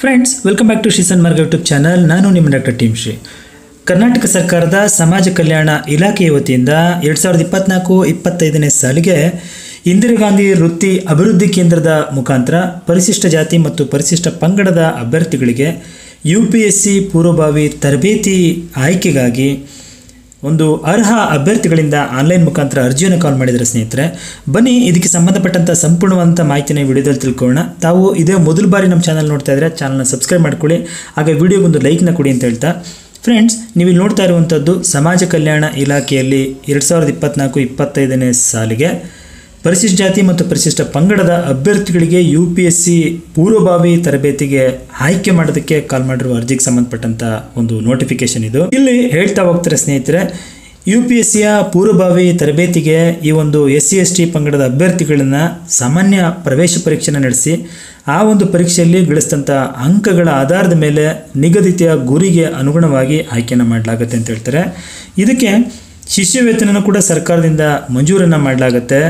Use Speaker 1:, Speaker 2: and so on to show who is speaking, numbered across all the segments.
Speaker 1: Friends, welcome back to Shri Sanmarga YouTube channel. ನಾನು ನಿಮ್ಮ doctor team Shri. Karnataka ಸರ್ಕಾರದ ಸಮಾಜ ಕಲ್ಯಾಣ ಇಲಾಖೆಯ ವತಿಯಿಂದ 2024-25ನೇ ಸಾಲಿಗೆ ಇಂದಿರಾ ಗಾಂಧಿ ವೃತ್ತಿ ಅಭಿವೃದ್ಧಿ ಕೇಂದ್ರದ ಮುಖಾಂತರ ಪರಿಶಿಷ್ಟ ಜಾತಿ ಮತ್ತು ಪರಿಶಿಷ್ಟ ಪಂಗಡದ ಅಭ್ಯರ್ಥಿಗಳಿಗೆ UPSC ಪೂರ್ವಭಾವಿ ತರಬೇತಿ ಆಯ್ಕೆಗಾಗಿ ಒಂದು ಅರ್ಹ ಅಭ್ಯರ್ಥಿಗಳಿಂದ ಆನ್ಲೈನ್ ಮುಖಾಂತರ ಅರ್ಜಿಯನ್ನು ಕಾಲ್ ಮಾಡಿದರೆ ಸ್ನೇಹಿತರೆ, ಬನ್ನಿ ಇದಕ್ಕೆ ಸಂಬಂಧಪಟ್ಟಂಥ ಸಂಪೂರ್ಣವಾದಂಥ ಮಾಹಿತಿನ ವಿಡಿಯೋದಲ್ಲಿ ತಿಳ್ಕೊಳ್ಳೋಣ. ತಾವು ಇದೇ ಮೊದಲ ಬಾರಿ ನಮ್ಮ ಚಾನಲ್ ನೋಡ್ತಾ ಇದ್ದರೆ ಚಾನಲ್ನ ಸಬ್ಸ್ಕ್ರೈಬ್ ಮಾಡ್ಕೊಳ್ಳಿ, ಹಾಗೆ ವಿಡಿಯೋಗೊಂದು ಲೈಕ್ನ ಕೊಡಿ ಅಂತ ಹೇಳ್ತಾ, ಫ್ರೆಂಡ್ಸ್, ನೀವು ಇಲ್ಲಿ ನೋಡ್ತಾ ಇರುವಂಥದ್ದು ಸಮಾಜ ಕಲ್ಯಾಣ ಇಲಾಖೆಯಲ್ಲಿ 2024-25ನೇ ಸಾಲಿಗೆ ಪರಿಶಿಷ್ಟ ಜಾತಿ ಮತ್ತು ಪರಿಶಿಷ್ಟ ಪಂಗಡದ ಅಭ್ಯರ್ಥಿಗಳಿಗೆ UPSC ಪೂರ್ವಭಾವಿ ತರಬೇತಿಗೆ ಆಯ್ಕೆ ಮಾಡೋದಕ್ಕೆ ಕಾಲ್ ಮಾಡಿರುವ ಅರ್ಜಿಗೆ ಸಂಬಂಧಪಟ್ಟಂಥ ಒಂದು ನೋಟಿಫಿಕೇಶನ್ ಇದು. ಇಲ್ಲಿ ಹೇಳ್ತಾ ಹೋಗ್ತಾರೆ ಸ್ನೇಹಿತರೆ, UPSCಯ ಪೂರ್ವಭಾವಿ ತರಬೇತಿಗೆ ಈ ಒಂದು SC/ST ಪಂಗಡದ ಅಭ್ಯರ್ಥಿಗಳನ್ನು ಸಾಮಾನ್ಯ ಪ್ರವೇಶ ಪರೀಕ್ಷೆನ ನಡೆಸಿ ಆ ಒಂದು ಪರೀಕ್ಷೆಯಲ್ಲಿ ಗಳಿಸಿದಂಥ ಅಂಕಗಳ ಆಧಾರದ ಮೇಲೆ ನಿಗದಿತ ಗುರಿಗೆ ಅನುಗುಣವಾಗಿ ಆಯ್ಕೆಯನ್ನು ಮಾಡಲಾಗುತ್ತೆ ಅಂತ ಹೇಳ್ತಾರೆ. ಇದಕ್ಕೆ ಶಿಷ್ಯ ವೇತನನೂ ಕೂಡ ಸರ್ಕಾರದಿಂದ ಮಂಜೂರನ್ನು ಮಾಡಲಾಗುತ್ತೆ.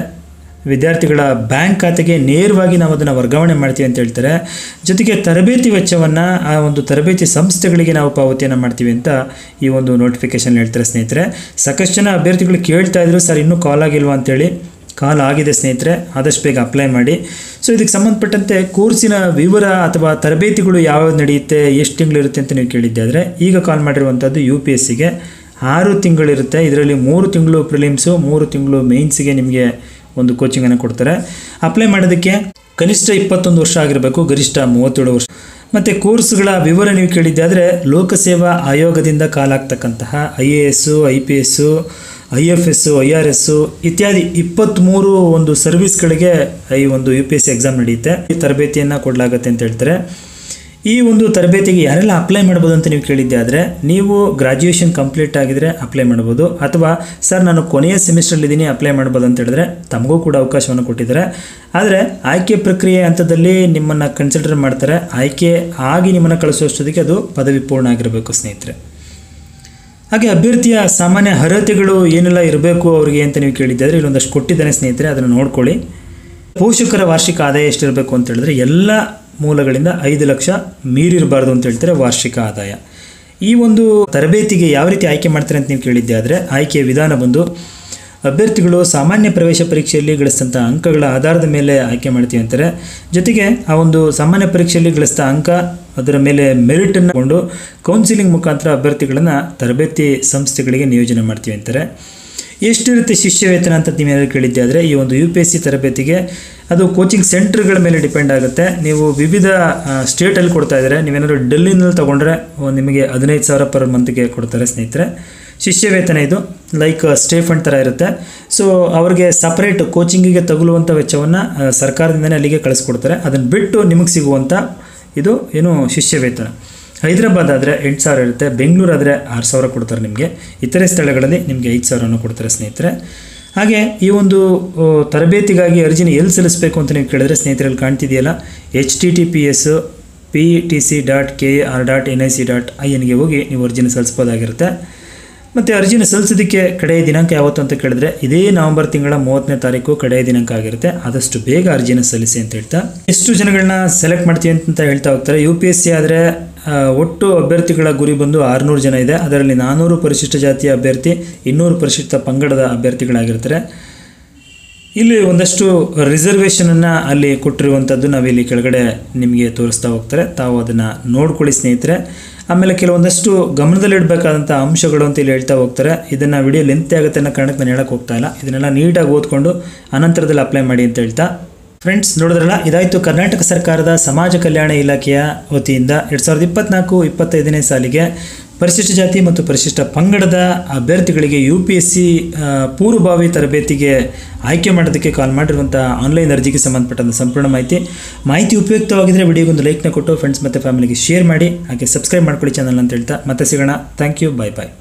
Speaker 1: ವಿದ್ಯಾರ್ಥಿಗಳ ಬ್ಯಾಂಕ್ ಖಾತೆಗೆ ನೇರವಾಗಿ ನಾವು ಅದನ್ನು ವರ್ಗಾವಣೆ ಮಾಡ್ತೀವಿ ಅಂತ ಹೇಳ್ತಾರೆ. ಜೊತೆಗೆ ತರಬೇತಿ ವೆಚ್ಚವನ್ನು ಆ ಒಂದು ತರಬೇತಿ ಸಂಸ್ಥೆಗಳಿಗೆ ನಾವು ಪಾವತಿಯನ್ನು ಮಾಡ್ತೀವಿ ಅಂತ ಈ ಒಂದು ನೋಟಿಫಿಕೇಶನ್ ಹೇಳ್ತಾರೆ ಸ್ನೇಹಿತರೆ. ಸಾಕಷ್ಟು ಜನ ಅಭ್ಯರ್ಥಿಗಳು ಕೇಳ್ತಾ ಇದ್ರು, ಸರ್ ಇನ್ನೂ ಕಾಲ್ ಆಗಿಲ್ವಾ ಅಂತೇಳಿ. ಕಾಲ್ ಆಗಿದೆ ಸ್ನೇಹಿತರೆ, ಆದಷ್ಟು ಬೇಗ ಅಪ್ಲೈ ಮಾಡಿ. ಸೊ ಇದಕ್ಕೆ ಸಂಬಂಧಪಟ್ಟಂತೆ ಕೋರ್ಸಿನ ವಿವರ ಅಥವಾ ತರಬೇತಿಗಳು ಯಾವ್ಯಾವ್ದು ನಡೆಯುತ್ತೆ, ಎಷ್ಟು ತಿಂಗಳಿರುತ್ತೆ ಅಂತ ನೀವು ಕೇಳಿದ್ದಾದರೆ, ಈಗ ಕಾಲ್ ಮಾಡಿರುವಂಥದ್ದು UPSCಗೆ 6 ತಿಂಗಳಿರುತ್ತೆ. ಇದರಲ್ಲಿ 3 ತಿಂಗಳು ಪ್ರಿಲಿಮ್ಸು, 3 ತಿಂಗಳು ಮೇನ್ಸಿಗೆ ನಿಮಗೆ ಒಂದು ಕೋಚಿಂಗನ್ನು ಕೊಡ್ತಾರೆ. ಅಪ್ಲೈ ಮಾಡೋದಕ್ಕೆ ಕನಿಷ್ಠ 21 ವರ್ಷ ಆಗಿರಬೇಕು, ಗರಿಷ್ಠ 37 ವರ್ಷ. ಮತ್ತು ಕೋರ್ಸ್ಗಳ ವಿವರ ನೀವು ಕೇಳಿದ್ದಾದರೆ, ಲೋಕಸೇವಾ ಆಯೋಗದಿಂದ ಕಾಲಾಗ್ತಕ್ಕಂತಹ IAS, IPS, IFS, IRS ಇತ್ಯಾದಿ 23 ಒಂದು ಸರ್ವಿಸ್ಗಳಿಗೆ ಈ ಒಂದು UPSC ಎಕ್ಸಾಮ್ ನಡೆಯುತ್ತೆ. ಈ ತರಬೇತಿಯನ್ನು ಕೊಡಲಾಗುತ್ತೆ ಅಂತ ಹೇಳ್ತಾರೆ. ಈ ಒಂದು ತರಬೇತಿಗೆ ಯಾರೆಲ್ಲ ಅಪ್ಲೈ ಮಾಡ್ಬೋದು ಅಂತ ನೀವು ಕೇಳಿದ್ದೆ ಆದರೆ, ನೀವು ಗ್ರಾಜ್ಯುಯೇಷನ್ ಕಂಪ್ಲೀಟ್ ಆಗಿದರೆ ಅಪ್ಲೈ ಮಾಡ್ಬೋದು, ಅಥವಾ ಸರ್ ನಾನು ಕೊನೆಯ ಸೆಮಿಸ್ಟ್ರಲ್ಲಿದ್ದೀನಿ ಅಪ್ಲೈ ಮಾಡ್ಬೋದು ಅಂತ ಹೇಳಿದ್ರೆ ತಮಗೂ ಕೂಡ ಅವಕಾಶವನ್ನು ಕೊಟ್ಟಿದ್ದಾರೆ. ಆದರೆ ಆಯ್ಕೆ ಪ್ರಕ್ರಿಯೆ ಹಂತದಲ್ಲಿ ನಿಮ್ಮನ್ನು ಕನ್ಸಿಡರ್ ಮಾಡ್ತಾರೆ. ಆಯ್ಕೆ ಆಗಿ ನಿಮ್ಮನ್ನು ಕಳಿಸೋಷ್ಟೊತ್ತಿಗೆ ಅದು ಪದವಿ ಪೂರ್ಣ ಆಗಿರಬೇಕು ಸ್ನೇಹಿತರೆ. ಹಾಗೆ ಅಭ್ಯರ್ಥಿಯ ಸಾಮಾನ್ಯ ಅರ್ಹತೆಗಳು ಏನೆಲ್ಲ ಇರಬೇಕು ಅವರಿಗೆ ಅಂತ ನೀವು ಕೇಳಿದ್ದಾದರೆ, ಇಲ್ಲೊಂದಷ್ಟು ಕೊಟ್ಟಿದ್ದಾನೆ ಸ್ನೇಹಿತರೆ, ಅದನ್ನು ನೋಡ್ಕೊಳ್ಳಿ. ಪೋಷಕರ ವಾರ್ಷಿಕ ಆದಾಯ ಎಷ್ಟಿರಬೇಕು ಅಂತ ಹೇಳಿದ್ರೆ ಎಲ್ಲ ಮೂಲಗಳಿಂದ 5 ಲಕ್ಷ ಮೀರಿರಬಾರ್ದು ಅಂತ ಹೇಳ್ತಾರೆ ವಾರ್ಷಿಕ ಆದಾಯ. ಈ ಒಂದು ತರಬೇತಿಗೆ ಯಾವ ರೀತಿ ಆಯ್ಕೆ ಮಾಡ್ತಾರೆ ಅಂತ ನೀವು ಕೇಳಿದ್ದೆ ಆದರೆ, ಆಯ್ಕೆಯ ವಿಧಾನ ಬಂದು ಅಭ್ಯರ್ಥಿಗಳು ಸಾಮಾನ್ಯ ಪ್ರವೇಶ ಪರೀಕ್ಷೆಯಲ್ಲಿ ಗಳಿಸಿದಂಥ ಅಂಕಗಳ ಆಧಾರದ ಮೇಲೆ ಆಯ್ಕೆ ಮಾಡ್ತೀವಿ ಅಂತಾರೆ. ಜೊತೆಗೆ ಆ ಒಂದು ಸಾಮಾನ್ಯ ಪರೀಕ್ಷೆಯಲ್ಲಿ ಗಳಿಸಿದ ಅಂಕ, ಅದರ ಮೇಲೆ ಮೆರಿಟನ್ನು ಕೊಂಡು ಕೌನ್ಸಿಲಿಂಗ್ ಮುಖಾಂತರ ಅಭ್ಯರ್ಥಿಗಳನ್ನು ತರಬೇತಿ ಸಂಸ್ಥೆಗಳಿಗೆ ನಿಯೋಜನೆ ಮಾಡ್ತೀವಿ ಅಂತಾರೆ. ಎಷ್ಟಿರುತ್ತೆ ಶಿಷ್ಯ ವೇತನ ಅಂತ ನೀವೇನಾದ್ರು ಕೇಳಿದ್ದೆ ಆದರೆ, ಈ ಒಂದು UPSC ತರಬೇತಿಗೆ ಅದು ಕೋಚಿಂಗ್ ಸೆಂಟರ್ಗಳ ಮೇಲೆ ಡಿಪೆಂಡ್ ಆಗುತ್ತೆ. ನೀವು ವಿವಿಧ ಸ್ಟೇಟಲ್ಲಿ ಕೊಡ್ತಾ ಇದ್ದಾರೆ. ನೀವೇನಾದರೂ ಡೆಲ್ಲಿನಲ್ಲಿ ತೊಗೊಂಡ್ರೆ ನಿಮಗೆ 15,000 ಪರ್ ಮಂತ್ಗೆ ಕೊಡ್ತಾರೆ ಸ್ನೇಹಿತರೆ. ಶಿಷ್ಯ ವೇತನ ಇದು ಲೈಕ್ ಸ್ಟೇ ಫಂಡ್ ಥರ ಇರುತ್ತೆ. ಸೊ ಅವ್ರಿಗೆ ಸಪ್ರೇಟ್ ಕೋಚಿಂಗಿಗೆ ತಗುಲುವಂಥ ವೆಚ್ಚವನ್ನು ಸರ್ಕಾರದಿಂದನೇ ಅಲ್ಲಿಗೆ ಕಳಿಸ್ಕೊಡ್ತಾರೆ. ಅದನ್ನು ಬಿಟ್ಟು ನಿಮಗೆ ಸಿಗುವಂಥ ಇದು ಏನು ಶಿಷ್ಯ ವೇತನ. ಹೈದರಾಬಾದ್ ಆದರೆ 8,000 ಇರುತ್ತೆ, ಬೆಂಗಳೂರು ಆದರೆ 6,000 ಕೊಡ್ತಾರೆ ನಿಮಗೆ. ಇತರೆ ಸ್ಥಳಗಳಲ್ಲಿ ನಿಮಗೆ 5,000 ಕೊಡ್ತಾರೆ ಸ್ನೇಹಿತರೆ. ಹಾಗೆ ಈ ಒಂದು ತರಬೇತಿಗಾಗಿ ಅರ್ಜಿನ ಎಲ್ಲಿ ಸಲ್ಲಿಸಬೇಕು ಅಂತ ನೀವು ಕೇಳಿದ್ರೆ ಸ್ನೇಹಿತರಲ್ಲಿ ಕಾಣ್ತಿದೆಯಲ್ಲ, https://ptc.kar.nic.in ಹೋಗಿ ನೀವು ಅರ್ಜಿನ ಸಲ್ಲಿಸ್ಬೋದಾಗಿರುತ್ತೆ. ಮತ್ತು ಅರ್ಜಿನ ಸಲ್ಲಿಸೋದಕ್ಕೆ ಕಡೆಯ ದಿನಾಂಕ ಯಾವತ್ತು ಅಂತ ಕೇಳಿದ್ರೆ, ಇದೇ ನವೆಂಬರ್ ತಿಂಗಳ 30ನೇ ತಾರೀಕು ಕಡೆಯ ದಿನಾಂಕ ಆಗಿರುತ್ತೆ. ಆದಷ್ಟು ಬೇಗ ಅರ್ಜಿನ ಸಲ್ಲಿಸಿ ಅಂತ ಹೇಳ್ತಾ, ಎಷ್ಟು ಜನಗಳನ್ನ ಸೆಲೆಕ್ಟ್ ಮಾಡ್ತೀವಿ ಅಂತ ಹೇಳ್ತಾ ಹೋಗ್ತಾರೆ. UPSC ಆದರೆ ಒಟ್ಟು ಅಭ್ಯರ್ಥಿಗಳ ಗುರಿ ಬಂದು 600 ಜನ ಇದೆ. ಅದರಲ್ಲಿ 400 ಪರಿಶಿಷ್ಟ ಜಾತಿಯ ಅಭ್ಯರ್ಥಿ, 200 ಪರಿಶಿಷ್ಟ ಪಂಗಡದ ಅಭ್ಯರ್ಥಿಗಳಾಗಿರ್ತಾರೆ. ಇಲ್ಲಿ ಒಂದಷ್ಟು ರಿಸರ್ವೇಷನನ್ನು ಅಲ್ಲಿ ಕೊಟ್ಟಿರುವಂಥದ್ದು ನಾವಿಲ್ಲಿ ಕೆಳಗಡೆ ನಿಮಗೆ ತೋರಿಸ್ತಾ ಹೋಗ್ತಾರೆ. ತಾವು ಅದನ್ನು ನೋಡ್ಕೊಳ್ಳಿ ಸ್ನೇಹಿತರೆ. ಆಮೇಲೆ ಕೆಲವೊಂದಷ್ಟು ಗಮನದಲ್ಲಿಡಬೇಕಾದಂಥ ಅಂಶಗಳು ಅಂತ ಇಲ್ಲಿ ಹೇಳ್ತಾ ಹೋಗ್ತಾರೆ. ಇದನ್ನು ವಿಡಿಯೋ ಲೆಂತ್ ಆಗುತ್ತೆ ಅನ್ನೋ ಕಾರಣಕ್ಕೆ ನಾನು ಹೇಳಕ್ಕೆ ಹೋಗ್ತಾ ಇಲ್ಲ. ಇದನ್ನೆಲ್ಲ ನೀಟಾಗಿ ಓದ್ಕೊಂಡು ಅನಂತರದಲ್ಲಿ ಅಪ್ಲೈ ಮಾಡಿ ಅಂತ ಹೇಳ್ತಾ, ಫ್ರೆಂಡ್ಸ್ ನೋಡಿದ್ರಲ್ಲ, ಇದಾಯಿತು ಕರ್ನಾಟಕ ಸರ್ಕಾರದ ಸಮಾಜ ಕಲ್ಯಾಣ ಇಲಾಖೆಯ ವತಿಯಿಂದ 2024-25ನೇ ಸಾಲಿಗೆ ಪರಿಶಿಷ್ಟ ಜಾತಿ ಮತ್ತು ಪರಿಶಿಷ್ಟ ಪಂಗಡದ ಅಭ್ಯರ್ಥಿಗಳಿಗೆ UPSC ಪೂರ್ವಭಾವಿ ತರಬೇತಿಗೆ ಆಯ್ಕೆ ಮಾಡೋದಕ್ಕೆ ಕಾಲ್ ಮಾಡಿರುವಂಥ ಆನ್ಲೈನ್ ಅರ್ಜಿಗೆ ಸಂಬಂಧಪಟ್ಟಂಥ ಸಂಪೂರ್ಣ ಮಾಹಿತಿ ಉಪಯುಕ್ತವಾಗಿದ್ದರೆ ವಿಡಿಯೋಗೊಂದು ಲೈಕ್ನ ಕೊಟ್ಟು ಫ್ರೆಂಡ್ಸ್ ಮತ್ತು ಫ್ಯಾಮಿಲಿಗೆ ಶೇರ್ ಮಾಡಿ, ಹಾಗೆ ಸಬ್ಸ್ಕ್ರೈಬ್ ಮಾಡ್ಕೊಳ್ಳಿ ಚಾನಲ್ ಅಂತ ಹೇಳ್ತಾ ಮತ್ತೆ ಸಿಗೋಣ. Thank you, bye bye.